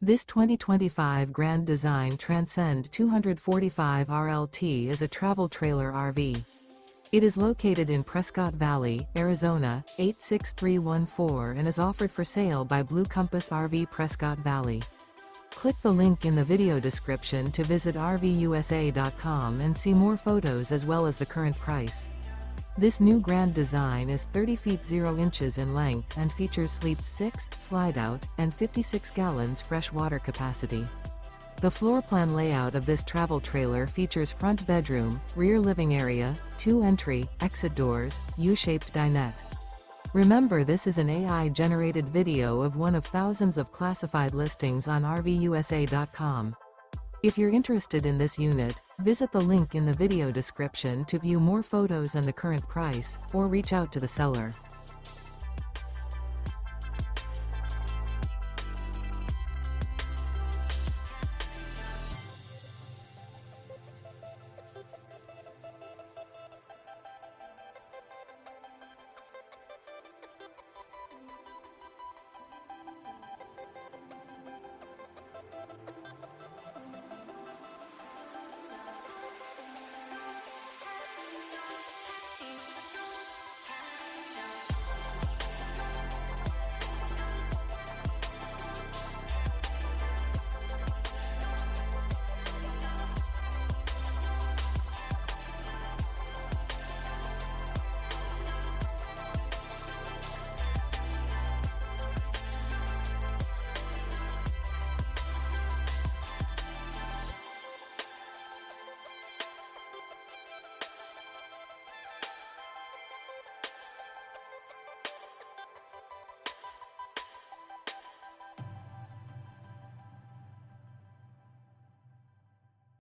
This 2025 Grand Design Transcend 245 RLT is a travel trailer RV. It is located in Prescott Valley, Arizona, 86314 and is offered for sale by Blue Compass RV Prescott Valley. Click the link in the video description to visit RVUSA.com and see more photos as well as the current price. This new Grand Design is 30 feet 0 inches in length and features Sleep 6, Slideout, and 56 gallons fresh water capacity. The floor plan layout of this travel trailer features front bedroom, rear living area, 2 entry, exit doors, U-shaped dinette. Remember, this is an AI-generated video of one of thousands of classified listings on RVUSA.com. If you're interested in this unit, visit the link in the video description to view more photos and the current price, or reach out to the seller.